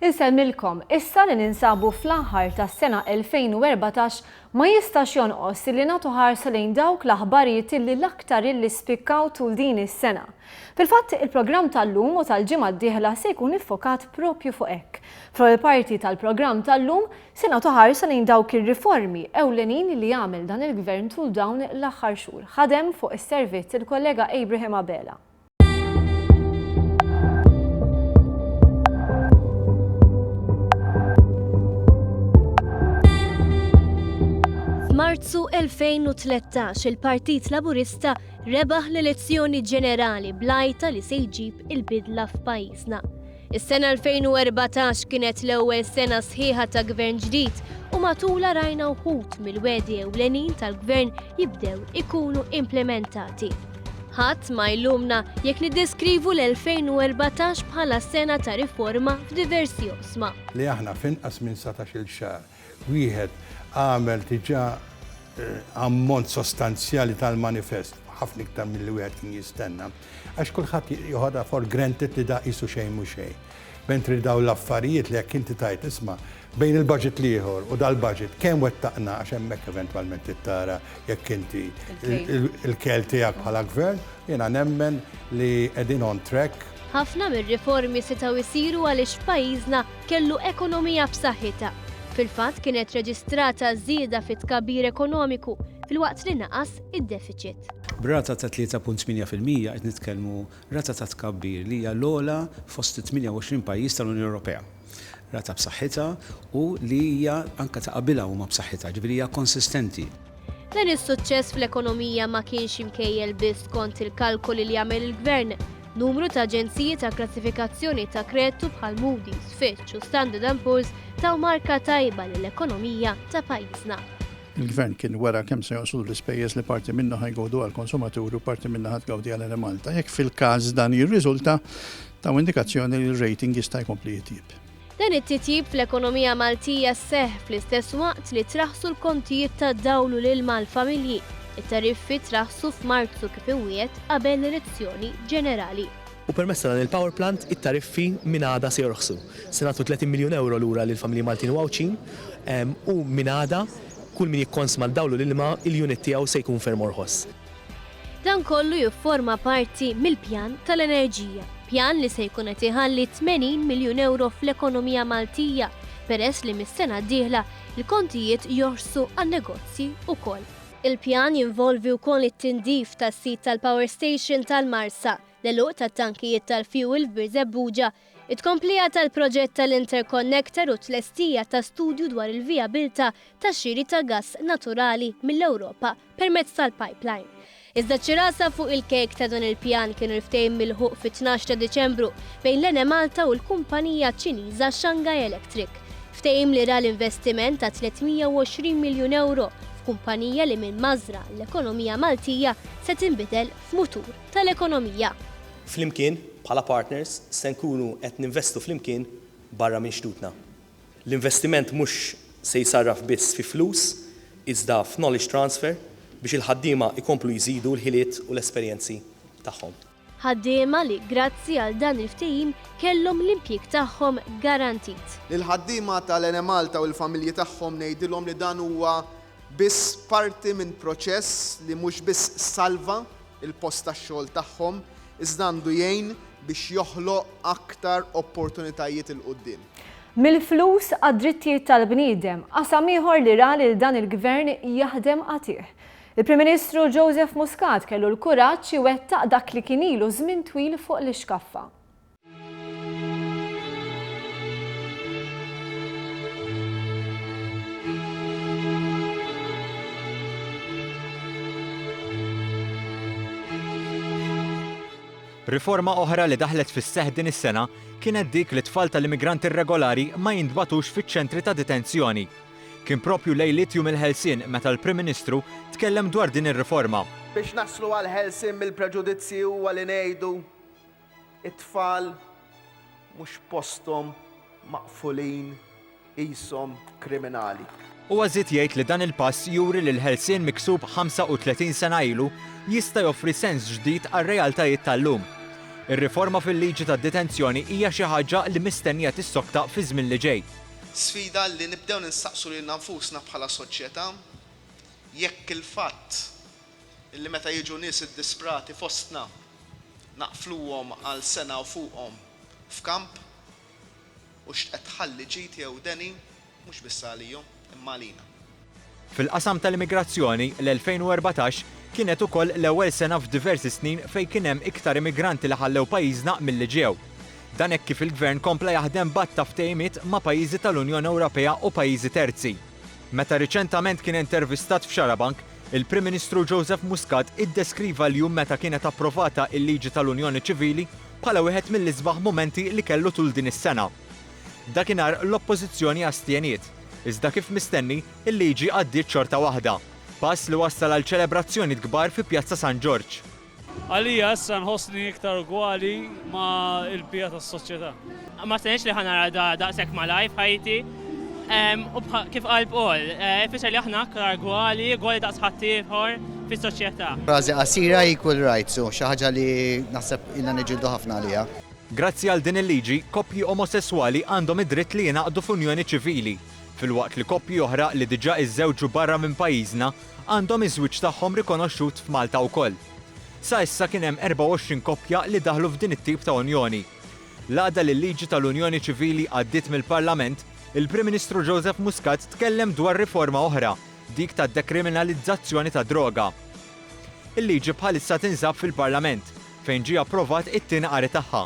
Insemmilkom, issa li ninsabu fl-aħħar tas-sena 2014 ma jistax jonqos li nagħtu ħarsa lejn dawk l-aħbarijiet li l-aktar illi spikkaw tul din is-sena. Fil-fatt il-programm tal-lum u tal-ġimgħa d-dieħla se jkun iffokat propju fuq hekk. Fl-ewwel parti tal-programm tal-lum se nagħtu ħarsa lejn dawk ir-riformi ewlenin li jagħmel dan il-Gvern tul dawn l-aħħar xhur. Ħadem fuq is-servizz il-kollega Abraham Abela. F'Marzu 2013 il-Partit Laburista rebaħ l-elezzjoni ġenerali blajta li se jġib il-bidla f'pajjiżna. Is-sena 2014 kienet l-ewwel sena sħiħa ta' gvern ġdid u matula rajna wħud mill-wedi ewlenin tal-gvern jibdew ikunu implementati. Ħadd ma jlumna jekk niddeskrivu l-2014 bħala sena ta' riforma f'diversi oqsma. Li aħna f'inqas minn 17-il xahar wieħed għamel diġà ammont sostanzjali tal-manifest, ħafna iktar mill-li wieħed kien jistenna, għax kulħadd joħodha for granted li da qisu xejn mhu xejn. Mentri daw l-affarijiet li jekk inti tajt isma' bejn il-budget ieħor u dal-budget kemm wettaqna għax hemmhekk eventwalment tittara jekk inti il-kel tiegħek bħala gvern, jiena nemmen li qegħdin on track. Ħafna mir-riformi setgħu jsiru għaliex pajjiżna kellu ekonomija b'saħħitha. Fil-fatt kienet reġistrata żieda fit-tkabbir ekonomiku filwaqt li naqas id-deficit. B'rata ta' 3.8% qed nitkellmu rata ta' tkabbir li hija l-ogħla fost 28 pajjiż tal-Unjoni Ewropea. Rata b'saħħitha u li hija anke ta' qabilha huma b'saħħitha, ġifieri hija konsistenti. Dan is-suċċess fl-ekonomija ma kienx imkejjel biss kont il-kalkoli li jagħmel il-Gvern. Numru ta' aġenziji ta' klassifikazzjoni ta' kreditu bħal Moody's, Fitch u Standard & Poor's taw marka tajba lill-ekonomija ta' pajjiżna. Il-Gvern kien wara kemm se josulu l-ispejjeż li parti minnha ħajgawdu għall-konsumatur u parti minnha ħadgawdi għal Malta. Jekk fil-każ dan jirriżulta ta' indikazzjoni li l-rating jista' jkompli jitjib. Dan it-titjib fl-ekonomija Maltija seħħ fl-istess waqt li traħsu l-kontijiet ta' dawlu l-ilma l-familji. It-tariffi traħsu f'Marzu kif iwiet qabel l-elezzjoni ġenerali. U permezz dan il-power plant it-tariffi minn għada se jorħsu. Se nagħtu 30 miljun euro lura lil familji Maltin u Għawċin u minn għada kull min jikkonsma dawlu l-ilma il-unit tiegħu se jkun ferm orħos. Dan kollu jifforma parti mill-pjan tal-enerġija. Pjan li se jkun qed iħalli 80 miljun euro fl-ekonomija Maltija peress li mis-sena d-dieħla il-kontijiet jorħsu għan-negozji wkoll. Il-pjan jinvolvi wkoll it-tindif tas-sit tal-Power Station tal-Marsa, l-eluq tat-tankijiet tal-fuel f'Birzebbuġa, it-komplija tal-proġett tal-Interconnector u tlestija ta' studju dwar il-vijabilta tax-xiri ta' gass naturali mill-Ewropa permezz tal-pipeline. Iżda ċirasa fuq il-kejk ta' dan il-pjan kienu ftehim milħuq fit-12 ta' Diċembru bejn l-Enemalta u l-kumpanija Ċiniża Shanghai Electric. Ftehim li ra l-investiment ta' 320 miljun euro kumpanija li minn mażra l-ekonomija Maltija se tinbidel f'mutur tal-ekonomija. Flimkien, bħala partners, se nkunu qed ninvestu flimkien barra minn xtutna. L-investiment mhux se jsarraf biss fi flus, iżda f'knowledge transfer biex il-ħaddiema ikomplu jżidu l-ħiliet u l-esperjenzi tagħhom. Ħaddiema li grazzi għal dan il-ftehim kellhom l-impjieg tagħhom garantit. Lil-ħaddiema tal-Enemalta u l-familji tagħhom ngħidilhom li dan huwa biss parti minn proċess li mhux biss salva il-post tax-xogħol tagħhom, iżda għandu jgħin biex joħloq aktar opportunitajiet il quddiem. Mill-flus għad-drittijiet tal-bniedem, qasam ieħor li ra lil dan il-Gvern jaħdem qatih. Il-Prim Ministru Joseph Muscat kellu l-kuraġġ iwettaq dak li kien ilu żmien twil fuq l-iskaffa. Riforma oħra li daħlet fis-seħħ din is-sena kienet dik li tfal tal-immigranti irregolari ma jintbatux fiċ-ċentri ta' detenzjoni. Kien propju lejliet jum il-ħelsien meta l-Prim Ministru tkellem dwar din ir-riforma. Biex naslu għal ħelsien mill-preġudizzi huwa li ngħidu it-tfal mhux posthom maqfulin qishom kriminali. U għażiet jgħid li dan il-pass juri li l-ħelsien miksub 35 sena ilu jista' joffri sens ġdid għar-realtajiet tal-lum. Ir-riforma fil-liġi tad-detenzjoni hija xi ħaġa li mistennija tissokta fi żmien li ġej. Sfida li nibdew nistaqsu lil nfusna bħala soċjetà jekk il-fatt illi meta jiġu nies iddisprati fostna naqfluhom għal sena u fuqhom f'kamp u x'qed ħalli ġid jew deni mhux biss għalihom imma għalina. Fil-qasam tal-immigrazzjoni l-2014 kienet ukoll l-ewwel sena f'diversi snin fejn kien hemm iktar immigranti li ħallew pajjiżna milli ġew. Dan hekk kif il-Gvern kompla jaħdem batta ftehimiet ma' pajjiżi tal-Unjoni Ewropea u pajjiżi terzi. Meta riċentament kien intervistat f'Xarabank, il-Prim Ministru Joseph Muscat iddeskriva l-jum meta kienet approvata il-liġi tal-Unjoni Ċivili bħala wieħed mill-isbaħ momenti li kellu tul din is-sena. Dakinhar l-Oppożizzjoni astjeniet, iżda kif mistenni il-liġi għaddiet xorta waħda, pass li wassal għal ċelebrazzjoni kbar fi Pjazza San George. Għalija issa nħossni iktar ugwali ma' il-bija tas-soċjetà. Ma stenix li ħanara daqshekk malaj f'ħajti. U kif qal Paul, ifisser li aħna aktar gwali daqs ħaddieħor fis-soċjetà. Frażi qasira equal rights u xi ħaġa li naħseb ilna niġildu ħafna għaliha. Grazzi għal din il-liġi, koppji omosessuali għandhom id-dritt li jingħaqdu f'unjoni ċivili, filwaqt li koppji oħra li diġà iżżewġu barra minn pajjiżna għandhom iż-żwieġ tagħhom rikonoxxut f'Malta wkoll. Sa issa kien hemm 24 koppja li daħlu f'din it-tip ta' unjoni. L-għada li l-liġi tal-Unjoni Ċivili għaddiet mill-Parlament, il-Prim Ministru Joseph Muscat tkellem dwar riforma oħra, dik ta' dekriminalizzazzjoni ta' droga. Il-liġi bħalissa tinsab fil-Parlament, fejn ġie approvat it-tieni qari tagħha.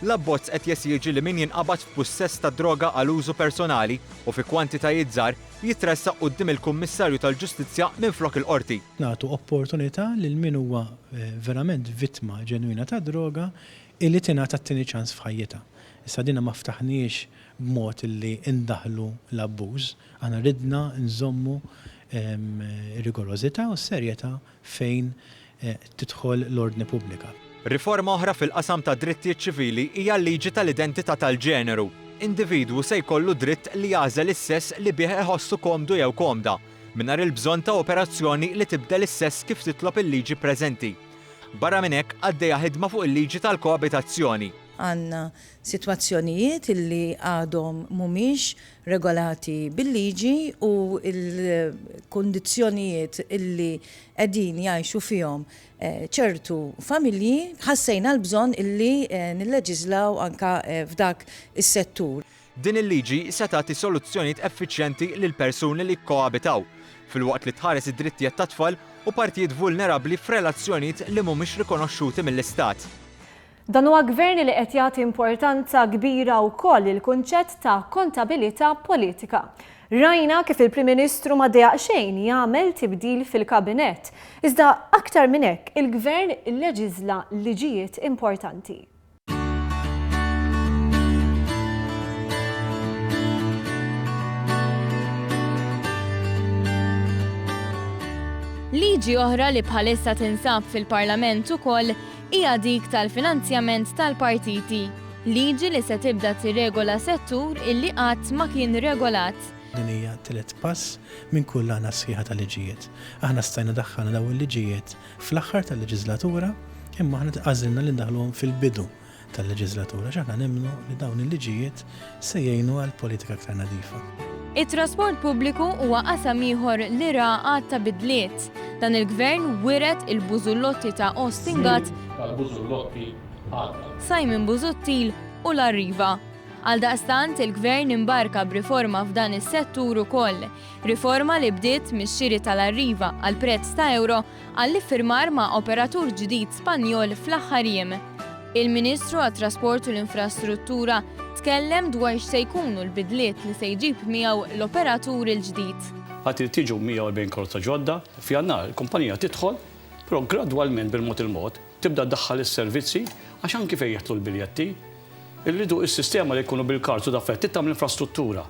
L-abbozz qed jeżjieġi li min jinqabad f'pussess ta' droga għal użu personali u fi kwantitajiet żgħar jitressaq quddiem il-Kummissarju tal-Ġustizzja minflok il-qorti. Nagħtu opportunità lil min huwa verament vittma ġenwina ta' droga illi tingħata t-tieni ċans f'ħajjitha. Issa dinha ma ftaħniex b'mod illi indaħlu l-abbuż, aħna ridna nżommu rigorożità u serjetà fejn tidħol l-ordni pubblika. Riforma oħra fil-qasam ta' drittijiet ċivili hija l-liġi tal-identità tal-ġeneru. Individwu se jkollu dritt li jażel is-sess li bih iħossu komdu jew komda, mingħajr il-bżonn ta' operazzjoni li tibdel is-sess kif titlob il-liġi preżenti. Barra minn hekk għaddejja ħidma fuq il-liġi tal-koabitazzjoni. Għandna sitwazzjonijiet illi għadhom mhumiex regolati bil-liġi u l-kondizzjonijiet illi qegħdin jgħixu fihom ċertu familji ħassejna l-bżonn illi nilleġislaw anka f'dak is-settur. Din il-liġi se tagħti soluzzjonijiet effiċjenti lil persuni li jkoabitaw, filwaqt li tħares id-drittijiet tat-tfal u partijiet vulnerabbli f'relazzjonijiet li mhumiex rikonoxxuti mill-Istat. Dan huwa gvern li qed jagħti importanza kbira wkoll il-kunċett ta' kontabilità politika. Rajna kif il-Prim Ministru ma dejaq xejn jagħmel tibdil fil-kabinett, iżda aktar minn hekk il-gvern illeġisla liġijiet importanti. Liġi oħra li bħalissa tinsab fil-Parlament ukoll hija dik tal-finanzjament tal-partiti. Liġi li se tibda tirregola settur illi qatt ma kien regolat. Din hija tielet pass minn kull għana sħiħa tal-liġijiet. Aħna stajna daħħalna dawn il-liġijiet fl-aħħar tal-leġislatura, imma aħna tqażilna li ndaħluhom fil-bidu tal-leġislatura x'aħna nemmnu li dawn il-liġijiet se jgħinu għal politika aktar nadifa. It-trasport pubbliku huwa qasam ieħor li ra għad ta' bidliet. Dan il-gvern wiret il-bużullotti ta' Austin Gatt, Simon Busuttil u l-Arriva. Għaldaqstant il-gvern imbarka b'riforma f'dan is-settur ukoll. Riforma li bdiet mix-xiri tal-Arriva għal prezz ta' euro għall-iffirmar ma' operatur ġdid Spanjol fl-aħħar jiem. Il-Ministru għat-Trasport u l-Infrastruttura tkellem dwar x'se jkunu l-bidliet li se jġib miegħu l-operatur il-ġdid. Għati tiġu 140 karozza ġodda, f'jannar il-kumpanija tidħol, però gradwalment bil-mod il-mod tibda ddaħħal is-servizzi għax anki fejn jeħtlu l-biljetti. Irridu is-sistema li jkunu bil-kartu da fetti tagħmel infrastruttura.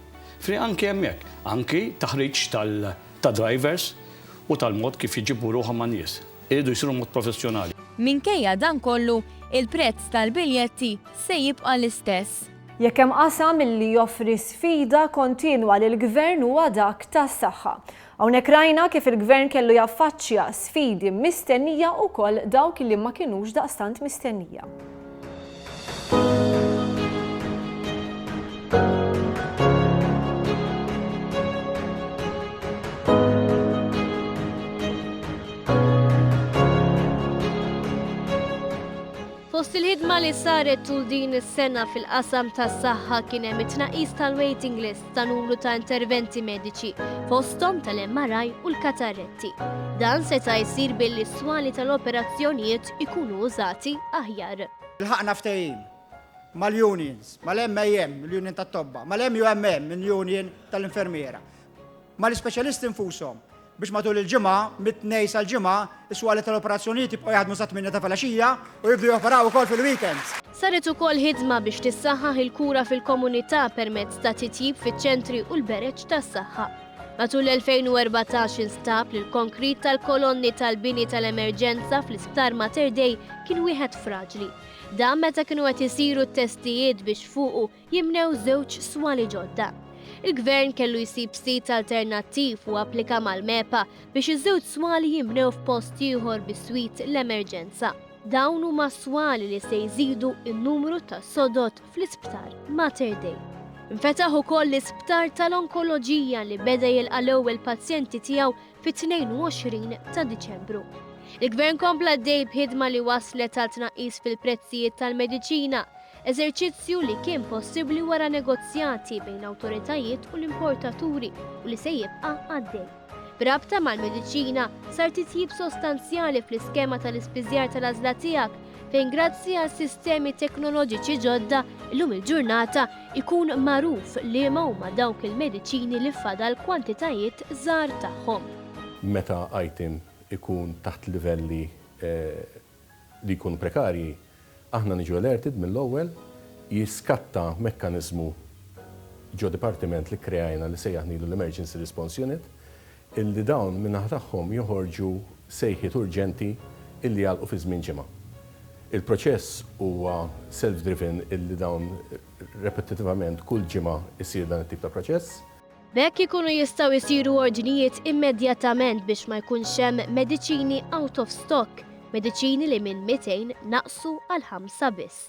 Fri anki hemmhekk, anki taħriġ ta' drivers u tal-mod kif jiġibu ruħhom man nies. Irridu jsiru mod professjonali. Minkejja dan kollu, il-prezz tal-biljetti se jibqa' l-istess. Jekk hemm qasam illi joffri sfida kontinwa lil gvern huwa dak tas-saħħa. Hawnhekk rajna kif il-gvern kellu jaffaċċja sfidi mistennija wkoll dawk li ma kinux daqstant mistennija. Fost il-ħidma li saret tul din is-sena fil-qasam tas-saħħa kien hemm it-tnaqqis tal-waiting list ta' numru ta' interventi mediċi fosthom tal-MRI u l-katarretti. Dan seta' jsir billi s-swali tal-operazzjonijiet ikunu użati aħjar. Il-ħaqna ftehim mal-unions, mal-MAM, il-union tat-tobba, mal-MUMM, il-union tal-infermiera, mal-ispeċjalisti infushom biex matul il-ġimgħa, mit-tnejn sal-ġimgħa, is-swali tal-operazzjonijiet jibqgħu jaħdmu sa 8 ta' filgħaxija u jibdu joperaw ukoll fil-weekends. Saret ukoll ħidma biex tissaħħaħ il-kura fil-komunità permezz ta' titjib fiċ-ċentri u l-bereġġ tas-saħħa. Matul l-2014 instab li l-konkrit tal-kolonni tal-bini tal-emerġenza fl-Isptar Mater Dei kien wieħed fraġli. Dan meta kienu qed isiru t-testijiet biex fuqu jimnew żewġ swali ġodda. Il-Gvern kellu jsib sit alternattiv u applika mal-MEPA biex iż-żewġ swali jimnew f'post ieħor bis-swit l-emerġenza. Dawn huma swali li se jżidu n-numru ta' sodot fl-Isptar Mater Dei. Infetaħ ukoll l-Isptar tal-Onkoloġija li beda jilqa' l-ewwel pazjenti tiegħu fit-22 ta' Diċembru. Il-Gvern kompla dej b'ħidma li waslet għal tnaqqis fil-prezzijiet tal-mediċina, eżerċizzju li kien possibbli wara negozjati bejn awtoritajiet u l-importaturi u li se jibqa' għaddej. B'rabta mal-mediċina sar titjib sostanzjali fl-iskema tal-ispiżjar tal-għażla tiegħek fejn grazzi għal sistemi teknoloġiċi ġodda llum il-ġurnata ikun magħruf li huma dawk il-mediċini li fadal kwantitajiet żgħar tagħhom. Meta item ikun taħt livelli li jkunu prekarji, aħna niġu alerted mill-ewwel jiskatta mekkaniżmu ġo dipartiment li krejajna li sejjaħnilu l-Emergency Response Unit illi dawn minnaħ tagħhom joħorġu sejħiet urġenti illi jgħalqu fi żmien ġimgħa. Il-proċess huwa self-driven illi dawn repetitivament kull ġimgħa isir dan it-tip ta' proċess. Bekk ikunu jistgħu jsiru ordnijiet immedjatament biex ma jkunx hemm mediċini out of stock, mediċini li minn 200 naqsu għal 5 biss.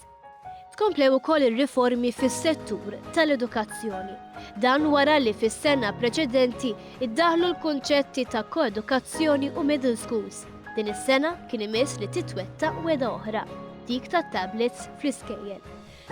Tkomplew ukoll ir-riformi fis-settur tal-edukazzjoni. Dan wara li fis-sena preċedenti iddaħlu l-kunċetti ta' koedukazzjoni u middle schools. Din is-sena kien imiss li titwettaq weda oħra, dik tat-tablets fl-iskejjel.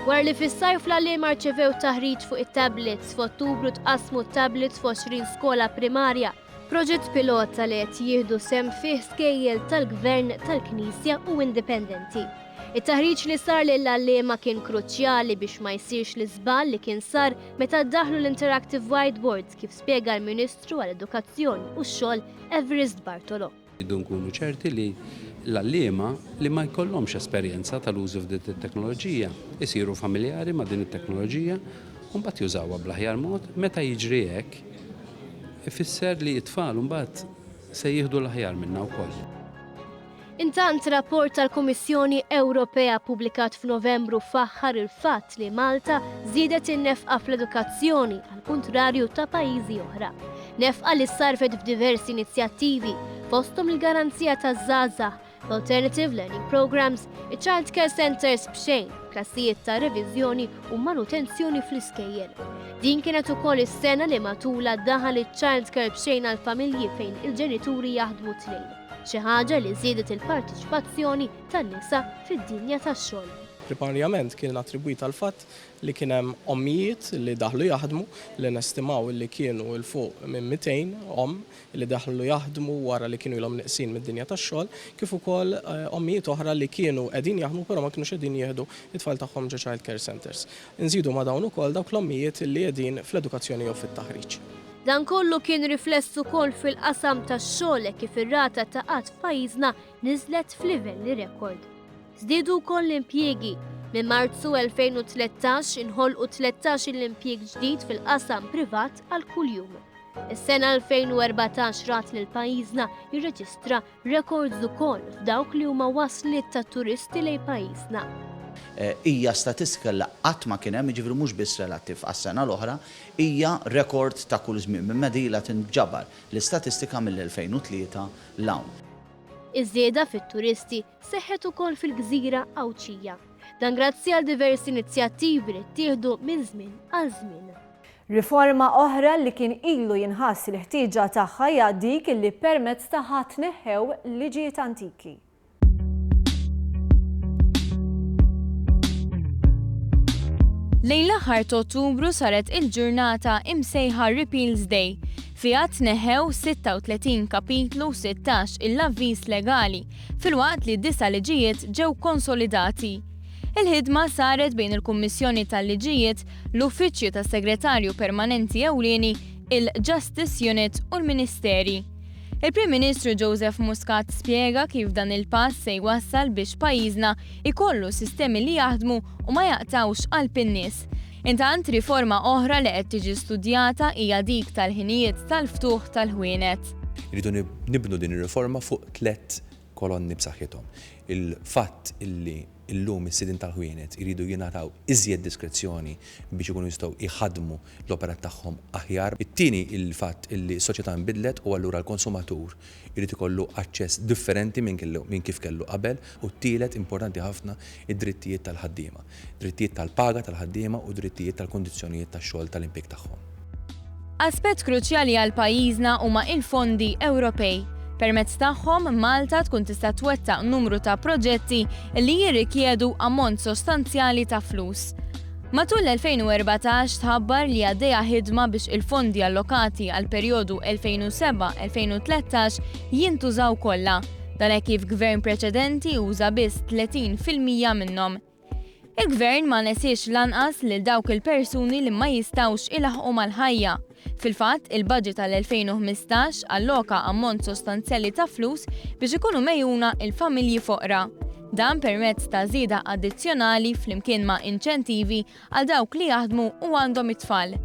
Wara li fis-sajf l-għalliem rċevew taħriġ fuq it-tablets f'Ottubru tqasmu t-tablets f'20 skola primarja, proġett pilota li qed jieħdu sehem fih skejjel tal-Gvern tal-Knisja u indipendenti. It-taħriġ li sar lill-għalliema kien kruċjali biex ma jsirx l-iżball li kien sar meta ddaħlu l-interactive whiteboards kif spjega l-Ministru għall-Edukazzjoni u x-xogħol Everest Bartolo. Iddu nkunu ċerti li l-għalliema li ma jkollhomx esperjenza tal-użu f'din it-teknoloġija isiru familjari ma' din it-teknoloġija u mbagħad jużawha bl-aħjar mod meta jiġri hekk ifisser li t-tfal mbagħad se jieħdu l-aħjar minnha wkoll. Intant rapport tal-Kummissjoni Ewropea pubblikat f'Novembru faħħar il-fatt li Malta żiedet in-nefqa fl-edukazzjoni għal kuntrarju ta' pajjiżi oħra. Nefqa li sarfet f'diversi inizjattivi fosthom il-garanzija taż-żgħażagħ, l-Alternative Learning Programs, il-Child Care Centers b'xejn, klassijiet ta' reviżjoni u manutenzjoni fl-iskejjel. Din kienet ukoll is-sena li matula daħal iċ-Child Care b'xejn għal familji fejn il-ġenituri jaħdmu tnejn, xi ħaġa li żiedet il-partiċipazzjoni tan-nisa fid-dinja tax-xogħol. Primarjament kien attribwit għal fatt li kien hemm ommijiet li daħlu jaħdmu li nestimaw li kienu il fuq minn 200 li daħlu jaħdmu wara li kienu ilhom neqsin mid-dinja tax-xogħol, kif ukoll ommijiet oħra li kienu qegħdin jaħdmu però ma kinux qegħdin jieħdu it-tfal tagħhom ġo Child Care Centers. Inżidu ma' dawn ukoll dawk l-ommijiet li qegħdin fl-edukazzjoni jew fit-taħriġ. Dan kollu kien rifless ukoll fil-qasam tax-xogħol kif ir-rata ta' qatt f'pajjiżna niżlet f'livelli rekord. Żdiedu wkoll l-impjiegi. Minn Marzu 2013 inħolqu 13 l-impjieg ġdid fil-qasam privat għal kuljum. Is-sena 2014 rat li l-pajjiżna jirreġistra rekords ukoll f'dawk li huma wasliet ta' turisti lejn pajjiżna. Hija statistika li qatt ma kien hemm, jiġifieri mhux biss relattiv għas-sena l-oħra, hija rekord ta' kull żmien minn medila tinġabar l-istatistika mill-2003 l-hawn. Iż-żieda fit-turisti seħħet ukoll fil-Gżira Awċija. Dan grazzi għal diversi inizjattivi li ttieħdu minn żmien għal żmien. Riforma oħra li kien ilu jinħass il-ħtieġa tagħha hija dik li permezz tagħha tneħħew liġijiet antiki. Lejn l-aħħar ta' Ottubru saret il-ġurnata imsejħa Repeals Day, fiha tneħħew 36 kapitlu 16 il-avviż legali, filwaqt li 9 liġijiet ġew konsolidati. Il-ħidma saret bejn il-Kummissjoni tal-Liġijiet, l-Uffiċċju tas-Segretarju Permanenti Ewlieni, il-Justice Unit u l-Ministeri. Il-Prim Ministru Joseph Muscat spjega kif dan il-pass se jwassal biex pajjiżna ikollu sistemi li jaħdmu u ma jaqtawx qalb in-nies. Intant riforma oħra li qed tiġi studjata hija dik tal-ħinijiet tal-ftuħ tal-ħwienet. Irridu nibnu din ir-riforma fuq 3 kolonni b'saħħithom. Il-fatt illi illum is-sidin tal-ħwienet iridu jingħataw iżjed diskrezzjoni biex ikunu jistgħu jħaddmu l-operat tagħhom aħjar. It-tieni il-fatt illi s-soċjetà nbidlet u allura l-konsumatur irid ikollu aċċess differenti minn kif kellu qabel u t-tielet importanti ħafna id-drittijiet tal-ħaddiema, drittijiet tal-paga tal-ħaddiema u drittijiet tal-kondizzjonijiet tax-xogħol tal-impjeg tagħhom. Aspett kruċjali għal pajjiżna huma il-fondi Ewropej. Permezz tagħhom Malta tkun tista' twettaq numru ta' proġetti li jirrikjedu ammont sostanzjali ta' flus. Matul l-2014 tħabbar li għaddejja ħidma biex il-fondi allokati għal perjodu 2007-2013 jintużaw kollha, dan hekk kif gvern preċedenti uża biss 30% minnhom. Il-gvern ma nesiex lanqas lil dawk il-persuni li ma jistawx ilaħqu mal-ħajja. Fil-fatt, il-budget tal-2015 alloka ammont sostanzjali ta' flus biex ikunu mejjuna il-familji foqra. Dan permezz ta' żieda addizzjonali flimkien ma' inċentivi għal dawk li jaħdmu u għandhom it-tfal.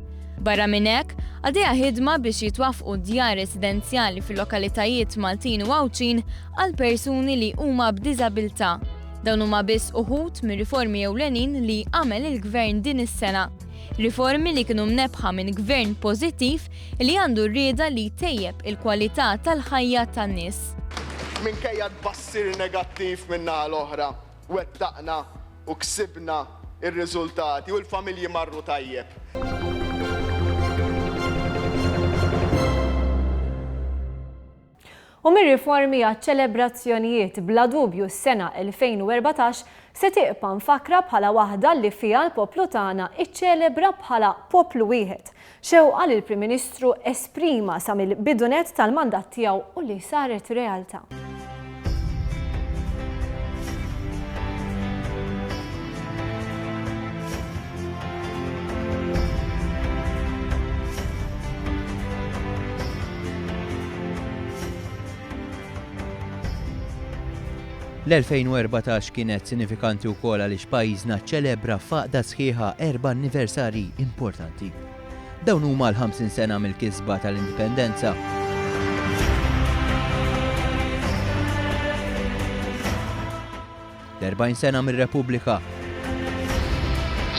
Barra minn hekk, għaddejja ħidma biex jitwaffqu djar residenzjali fil-lokalitajiet Maltin u Għawċin għal persuni li huma b'diżabilità. Dawn huma biss uħud mir-riformi ewlenin li għamel il-gvern din is-sena. Riformi li kienu mnebħa minn gvern pożittiv li għandu rrieda li tejjeb il-kwalità tal-ħajja tan-nies. Minkejja tbassir negattiv minna l-oħra, wettaqna u ksibna ir-riżultati u l-familji marru tajjeb. U mir-riformi għaċ-ċelebrazzjonijiet bla dubju s-sena 2014 se tiqpa mfakra bħala waħda li fiha l-poplu tagħna iċċelebra bħala poplu wieħed. Xewqa li l-Prim Ministru esprima sa mill-bidunet tal-mandat tiegħu u li saret realtà. L-2014 kienet sinifikanti wkoll għaliex pajjiżna ċċelebra faqda sħiħa 4 anniversarji importanti. Dawn huma l-50 sena mill-kisba tal-indipendenza. L-40 sena mir-Repubblika.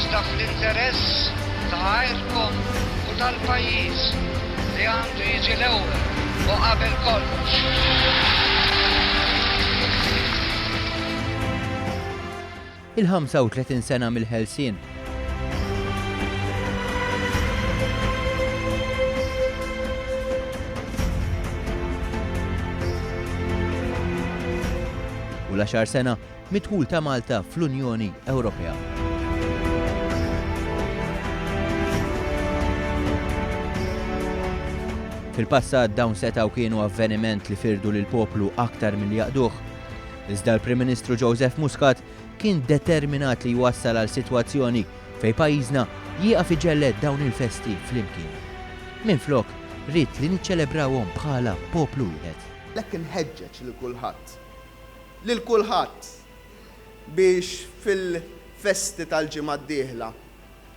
Sta fl-interess ta' għajrkom u tal-pajjiż li għandu jiġi l-ewwel u qabel kollox. Il-35 sena mill-ħelsien. U l-10 sena midħul ta' Malta fl-Unjoni Ewropea. Fil-passat dawn setaw kienu avveniment li firdu lil poplu aktar mill jaqduh. Iżda l-Prim Ministru Joseph Muscat kien determinat li jwassal għal sitwazzjoni fej pajjiżna jieqaf iġelled dawn il-festi flimkien. Minflok, rrid li niċċelebrawhom bħala poplu wieħed. Lekk inħeġġeġ lil kulħadd biex fil-festi tal-ġimgħa d-dieħla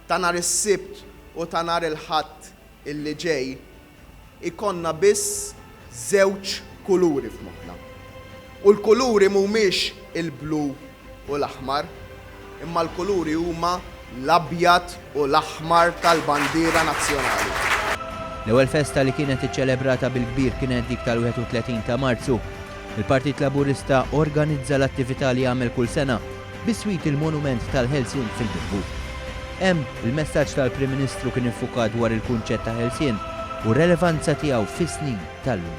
ta' nhar is-Sibt u ta' nhar il-Ħadd illi ġej ikonna biss 2 kuluri f'moħħna. U l-kuluri mhumiex il-blu u l-aħmar, imma l-kuluri huma l-abjad u l-aħmar tal-bandiera nazzjonali. L-ewwel festa li kienet iċċelebrata bil-kbir kienet dik tal-31 ta' Marzu. Il-Partit Laburista organizza l-attività li jagħmel kull sena biswit il-monument tal-Ħelsien fil-Bilbu. Hemm il-messaġġ tal-Prim Ministru kien iffukat dwar il-kunċett ta' Ħelsien u relevanza tiegħu fis-snin tal-lum.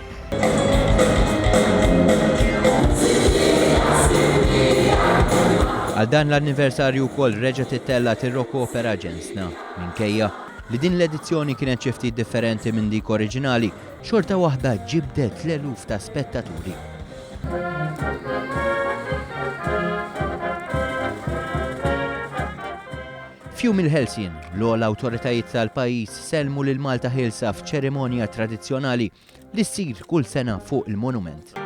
Għal dan l-anniversarju wkoll reġgħet tittella tir-Rock Opera ġensna minkejja li din l-edizzjoni kienet xi ftit differenti minn dik oriġinali, xorta waħda ġibdet l-eluf ta' spettaturi. Fjum il-Helsin, l-ogħla awtoritajiet tal-pajjiż selmu lil Malta ħilsa f'ċerimonja tradizzjonali li ssir kull sena fuq il-monument.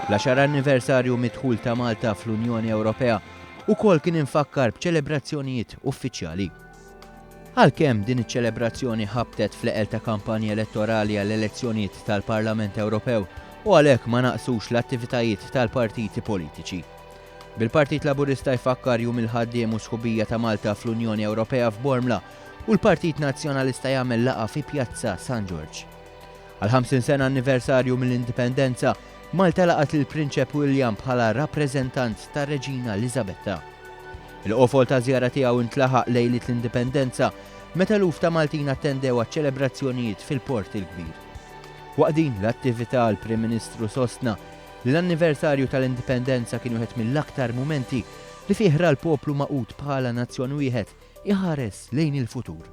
L-10 anniversarju midħul ta' Malta fl-Unjoni Ewropea ukoll kien infakkar b'ċelebrazzjonijiet uffiċjali. Għalkemm din iċ-ċelebrazzjoni ħabtet fl-eqel ta' kampanja elettorali għall-elezzjonijiet tal-Parlament Ewropew u għalhekk ma naqsux l-attivitajiet tal-partiti politiċi. Bil-Partit Laburista jfakkar jum il-ħaddiem u sħubija ta' Malta fl-Unjoni Ewropea f'Bormla u l-Partit Nazzjonalista jagħmel laqgħa fi Pjazza San George. Għal 50 sena anniversarju mill-indipendenza, Malta laqat il-Prinċep William bħala rappreżentant ta' Reġina Elisabetta. Il-qofol ta' żjara tiegħu intlaħaq lejlit l-indipendenza meta eluf ta' Maltin attendew għaċ-ċelebrazzjonijiet fil-Port il-Kbir. Waqt din l-attività l-Prim Ministru sostna li l-anniversarju tal-indipendenza kien wieħed mill-aktar mumenti li fih ra l-poplu maqut bħala nazzjon wieħed iħares lejn il-futur.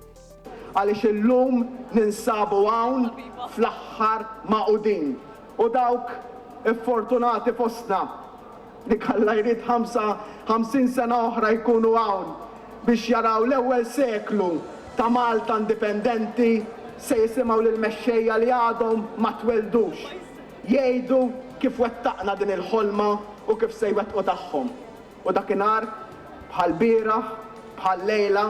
Għaliex illum ninsabu hawn fl-aħħar maqudin u dawk iffortunati fostna li kalla jrid 50 sena oħra jkunu hawn biex jaraw l-ewwel seklu ta' Malta indipendenti se jisimgħu lil mexxejja li għadhom ma tweldux. Jgħidu kif wettaqna din il-ħolma u kif se jwettqu tagħhom. U dakinhar bħal bieraħ, bħal lejla,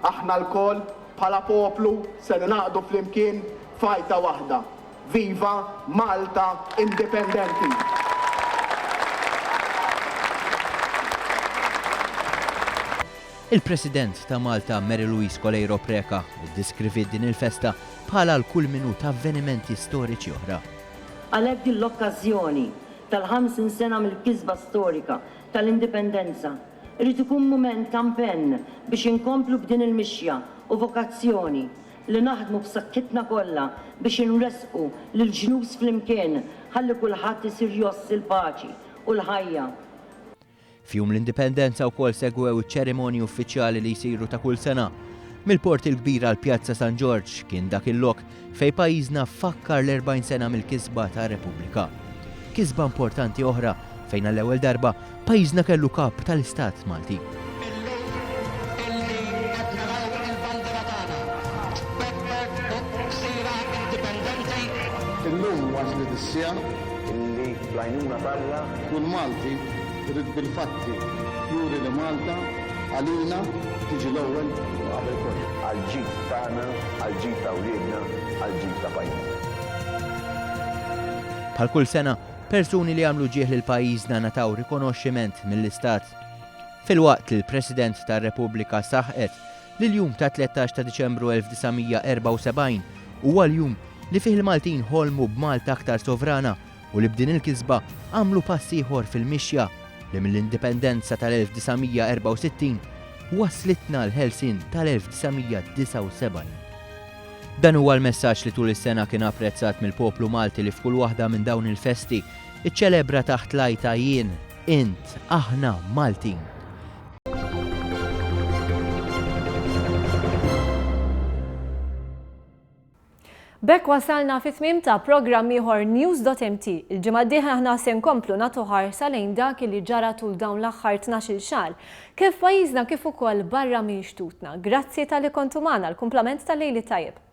aħna l-koll bħala poplu se ningħaqdu flimkien fajta waħda. Viva Malta indipendenti! Il-President ta' Malta Mary Louise Coleiro Preca iddiskrivit din il-festa bħala l-kull minut ta' avvenimenti storiċi oħra. Għalhekk din l-okkażjoni tal-50 sena mill-kisba storika tal-indipendenza irid ikun mument ta' impenn biex inkomplu b'din il-mixja u vokazzjoni li naħdmu b'sakkitna kollha biex inresqu lil ġnus flimkien ħalli kulħadd isir joss il-paċi u l-ħajja. Fjum l-indipendenza wkoll segwew iċ-ċerimonji uffiċjali li jsiru ta' kull sena. Mill-Port il-Kbir għal Pjazza San George kien dak il-lok fej pajjiżna fakkar l-40 sena mill-kisba ta' Repubblika. Kisba importanti oħra fejn għall-ewwel darba pajjiżna kellu kap tal-Istat Malti. Illum waslet is-sija illi blajnuna tagħha kull Malti irid bil-fatti juri li Malta għalina tiġi l-ewwel qabel kollox għall-ġid tagħna, għall-ġid ta' wliedna, għall-ġid ta' pajjiżna. Bħal kull sena, persuni li għamlu ġieħ lil pajjiżna nataw rikonoxximent mill-Istat. Filwaqt li l-President tar-Repubblika saħqet li l-jum ta' 13 ta' Diċembru 1974 huwa l-jum li fih il-Maltin ħolmu b'Malta aktar sovrana u li b'din il-kisba għamlu pass ieħor fil-mixja li mill-indipendenza tal-1964 waslitna l-Helsin tal-1979. Dan huwa l-messaġġ li tul is-sena kien apprezzat mill-poplu Malti li f'kull waħda minn dawn il-festi iċċelebra taħt lajta jien, int, aħna Maltin. Bekk wasalna fit-tmiem ta' programm ieħor News.mt. Il-ġimgħa d-dieħla aħna se nkomplu nagħtu ħarsa lejn dak li ġara tul dawn l-aħħar 12-il xahar. Kif pajjiżna kif ukoll barra minn xtutna. Grazzi tal-li kontu magħna, l-kumplament tal-lejli tajjeb.